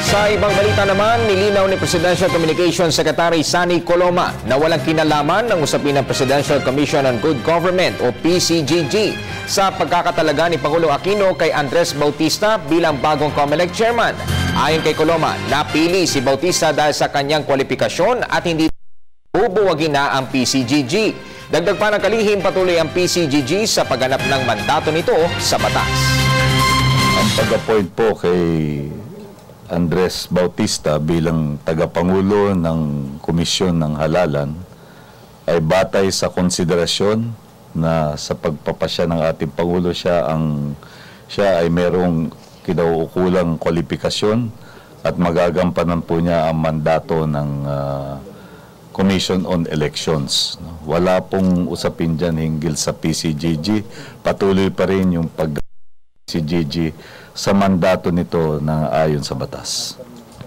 Sa ibang balita naman, nilinaw ni Presidential Communications Secretary Sunny Coloma na walang kinalaman ng usapin ng Presidential Commission on Good Government o PCGG sa pagkakatalaga ni Pangulong Aquino kay Andres Bautista bilang bagong COMELEC chairman. Ayon kay Coloma, napili si Bautista dahil sa kanyang kwalifikasyon at hindi bubuwagin na ang PCGG. Dagdag pa ng kalihim, patuloy ang PCGG sa pagganap ng mandato nito sa batas. Ang pag-appoint po kay Andres Bautista bilang tagapangulo ng Komisyon ng Halalan ay batay sa konsiderasyon na sa pagpapasya ng ating Pangulo siya ay merong kinauukulang kwalifikasyon at magagampanan po niya ang mandato ng Commission on Elections. Wala pong usapin dyan hinggil sa PCGG. Patuloy pa rin yung PCGG sa mandato nito na ayon sa batas.